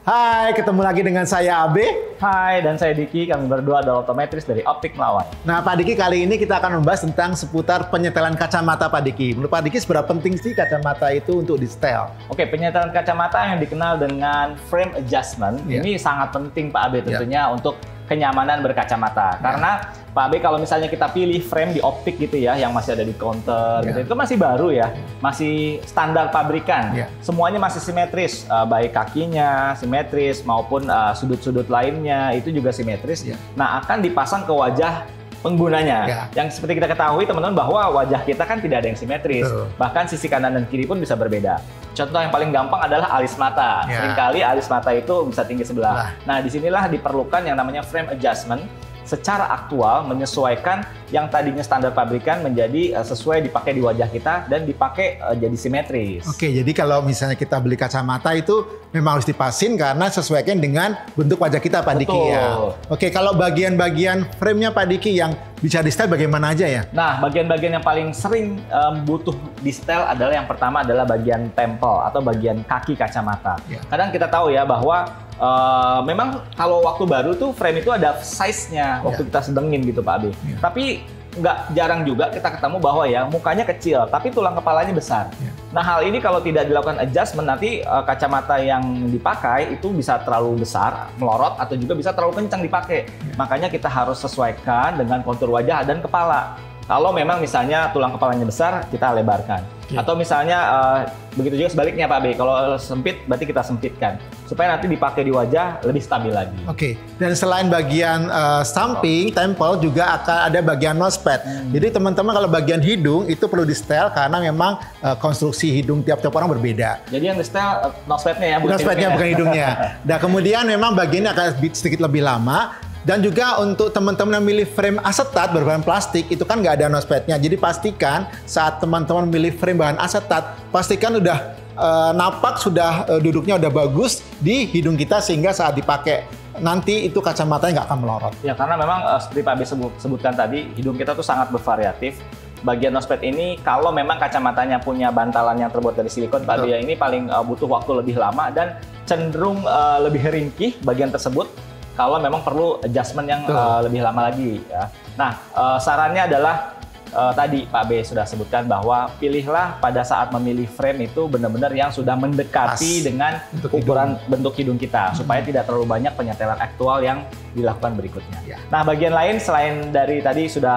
Hai, ketemu lagi dengan saya Abe. Hai, dan saya Diki. Kami berdua adalah optometris dari Optik Melawai. Nah, Pak Diki, kali ini kita akan membahas tentang seputar penyetelan kacamata, Pak Diki. Menurut Pak Diki, seberapa penting sih kacamata itu untuk di-setel? Oke, penyetelan kacamata yang dikenal dengan frame adjustment, ini sangat penting Pak Abe tentunya untuk kenyamanan berkacamata. Karena Pak Abe, kalau misalnya kita pilih frame di optik gitu ya, yang masih ada di counter gitu, itu masih baru ya, masih standar pabrikan. Semuanya masih simetris, baik kakinya simetris maupun sudut-sudut lainnya itu juga simetris. Nah, akan dipasang ke wajah penggunanya. Yang seperti kita ketahui teman-teman bahwa wajah kita kan tidak ada yang simetris. Bahkan sisi kanan dan kiri pun bisa berbeda. Contoh yang paling gampang adalah alis mata. Seringkali alis mata itu bisa tinggi sebelah. Nah, disinilah diperlukan yang namanya frame adjustment. Secara aktual menyesuaikan yang tadinya standar pabrikan menjadi sesuai dipakai di wajah kita dan dipakai jadi simetris. Oke, jadi kalau misalnya kita beli kacamata itu memang harus dipasin karena sesuaikan dengan bentuk wajah kita, Pak Diki ya. Oke, kalau bagian-bagian frame-nya Pak Diki yang bisa di-setel bagaimana aja ya? Nah, bagian-bagian yang paling sering butuh di-setel adalah yang pertama adalah bagian tempel atau bagian kaki kacamata. Kadang kita tahu ya bahwa memang kalau waktu baru tuh frame itu ada size-nya waktu kita sedengin gitu Pak Abi. Tapi nggak jarang juga kita ketemu bahwa ya mukanya kecil tapi tulang kepalanya besar. Nah, hal ini kalau tidak dilakukan adjustment nanti kacamata yang dipakai itu bisa terlalu besar, melorot atau juga bisa terlalu kencang dipakai. Makanya kita harus sesuaikan dengan kontur wajah dan kepala. Kalau memang misalnya tulang kepalanya besar, kita lebarkan. Atau misalnya begitu juga sebaliknya Pak B, kalau sempit berarti kita sempitkan. Supaya nanti dipakai di wajah lebih stabil lagi. Oke, dan selain bagian samping, tempel juga akan ada bagian nosepad. Jadi teman-teman kalau bagian hidung itu perlu di-setel karena memang konstruksi hidung tiap-tiap orang berbeda. Jadi yang di-setel nosepadnya ya, bukan hidungnya. Dan kemudian memang bagiannya akan sedikit lebih lama. Dan juga untuk teman-teman yang milih frame asetat berbahan plastik itu kan nggak ada nosepadnya. Jadi pastikan saat teman-teman milih frame bahan asetat, pastikan udah napak, sudah duduknya udah bagus di hidung kita sehingga saat dipakai nanti itu kacamatanya nggak akan melorot. Ya, karena memang seperti Pak B sebutkan tadi, hidung kita tuh sangat bervariatif. Bagian nosepad ini kalau memang kacamatanya punya bantalan yang terbuat dari silikon, Pak B, ya ini paling butuh waktu lebih lama dan cenderung lebih ringkih bagian tersebut. Kalau memang perlu adjustment yang lebih lama lagi ya. Nah, sarannya adalah tadi Pak B sudah sebutkan bahwa pilihlah pada saat memilih frame itu benar-benar yang sudah mendekati dengan ukuran bentuk hidung kita supaya tidak terlalu banyak penyetelan aktual yang dilakukan berikutnya. Nah, bagian lain selain dari tadi sudah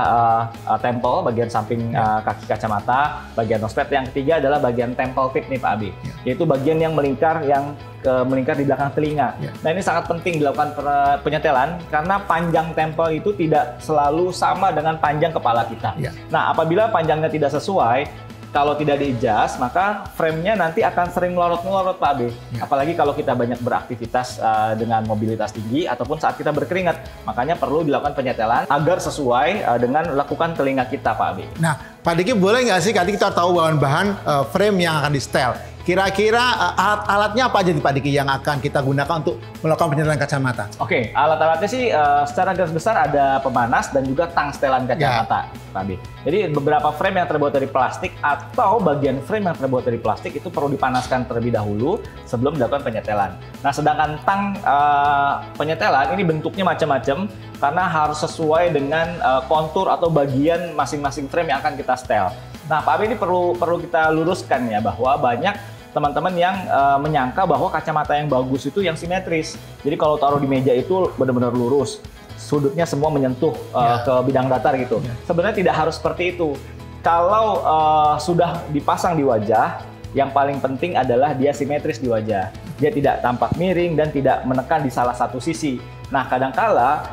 tempel, bagian samping kaki kacamata, bagian nosepad, yang ketiga adalah bagian temple tip nih Pak Abi, yaitu bagian yang melingkar di belakang telinga. Nah, ini sangat penting dilakukan penyetelan karena panjang tempel itu tidak selalu sama dengan panjang kepala kita. Nah, apabila panjangnya tidak sesuai, kalau tidak di-adjust, maka frame-nya nanti akan sering melorot-melorot Pak Abe. Apalagi kalau kita banyak beraktivitas dengan mobilitas tinggi ataupun saat kita berkeringat. Makanya perlu dilakukan penyetelan agar sesuai dengan lakukan telinga kita Pak Abe. Nah, Pak Diki boleh nggak sih tadi kita tahu bahan-bahan frame yang akan di-setel. Kira-kira alat-alatnya apa aja nih Pak Diki yang akan kita gunakan untuk melakukan penyetelan kacamata? Oke, alat-alatnya sih secara garis besar ada pemanas dan juga tang setelan kacamata, Pak Abi. Jadi beberapa frame yang terbuat dari plastik atau bagian frame yang terbuat dari plastik itu perlu dipanaskan terlebih dahulu sebelum dilakukan penyetelan. Nah, sedangkan tang penyetelan ini bentuknya macam-macam karena harus sesuai dengan kontur atau bagian masing-masing frame yang akan kita setel. Nah, Pak Abi, ini perlu kita luruskan ya bahwa banyak teman-teman yang menyangka bahwa kacamata yang bagus itu yang simetris. Jadi kalau taruh di meja itu benar-benar lurus, sudutnya semua menyentuh ke bidang datar gitu. Sebenarnya tidak harus seperti itu. Kalau sudah dipasang di wajah, yang paling penting adalah dia simetris di wajah. Dia tidak tampak miring dan tidak menekan di salah satu sisi. Nah, kadangkala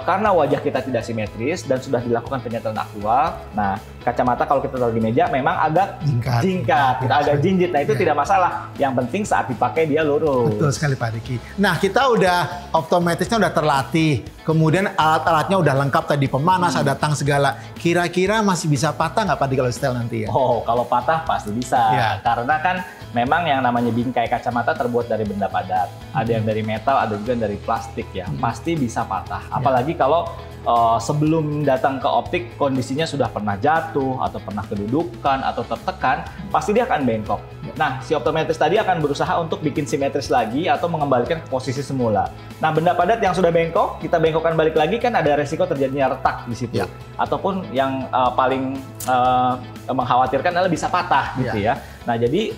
karena wajah kita tidak simetris dan sudah dilakukan penyetelan aktual, nah kacamata kalau kita taruh di meja memang agak jingkat, kita agak jinjit. Nah, itu tidak masalah. Yang penting saat dipakai dia lurus. Betul sekali Pak Diki. Nah, kita udah optometrisnya udah terlatih, kemudian alat-alatnya udah lengkap tadi, pemanas, ada tang segala. Kira-kira masih bisa patah nggak Pak Diki kalau setel nanti ya? Oh, kalau patah pasti bisa. Karena kan memang yang namanya bingkai kacamata terbuat dari benda padat. Ada yang dari metal, ada juga dari plastik ya. Pasti bisa patah. Apalagi kalau sebelum datang ke optik kondisinya sudah pernah jatuh atau pernah kedudukan atau tertekan, pasti dia akan bengkok. Nah, si optometris tadi akan berusaha untuk bikin simetris lagi atau mengembalikan ke posisi semula. Nah, benda padat yang sudah bengkok, kita bengkokkan balik lagi kan ada resiko terjadinya retak di situ. Ya. Ataupun yang paling mengkhawatirkan adalah bisa patah gitu ya. Nah, jadi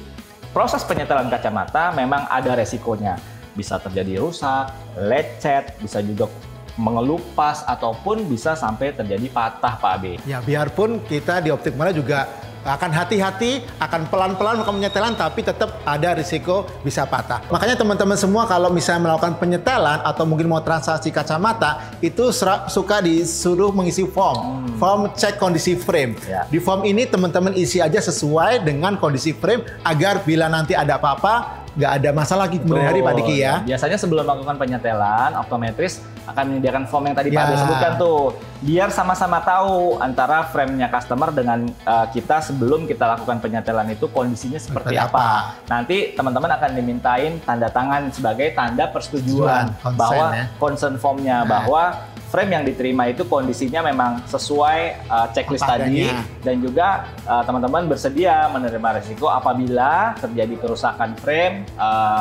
proses penyetelan kacamata memang ada resikonya. Bisa terjadi rusak, lecet, bisa juga mengelupas, ataupun bisa sampai terjadi patah, Pak Abe. Ya, biarpun kita di Optik Melihat juga akan hati-hati, akan pelan-pelan melakukan penyetelan, tapi tetap ada risiko bisa patah. Makanya teman-teman semua kalau misalnya melakukan penyetelan atau mungkin mau transaksi kacamata, itu suka disuruh mengisi form cek kondisi frame. Ya. Di form ini teman-teman isi aja sesuai dengan kondisi frame agar bila nanti ada apa-apa, nggak ada masalah lagi kemudian hari, Pak Diki ya. Biasanya sebelum melakukan penyetelan, optometris akan menyediakan form yang tadi Pak Ade sebutkan tuh, biar sama-sama tahu antara frame-nya customer dengan kita sebelum kita lakukan penyetelan itu kondisinya seperti apa. Nanti teman-teman akan dimintain tanda tangan sebagai tanda persetujuan bahwa concern form-nya bahwa frame yang diterima itu kondisinya memang sesuai checklist tadi, dan juga teman-teman bersedia menerima risiko apabila terjadi kerusakan frame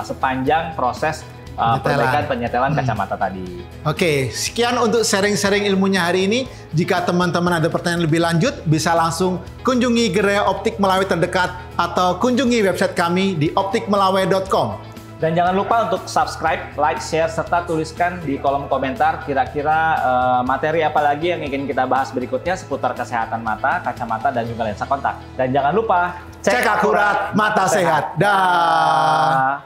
sepanjang proses perbaikan penyetelan kacamata tadi. Oke, sekian untuk sharing-sharing ilmunya hari ini. Jika teman-teman ada pertanyaan lebih lanjut, bisa langsung kunjungi gerai Optik Melawai terdekat atau kunjungi website kami di optikmelawai.com. Dan jangan lupa untuk subscribe, like, share, serta tuliskan di kolom komentar kira-kira materi apa lagi yang ingin kita bahas berikutnya seputar kesehatan mata, kacamata, dan juga lensa kontak. Dan jangan lupa cek akurat, mata sehat. Dah.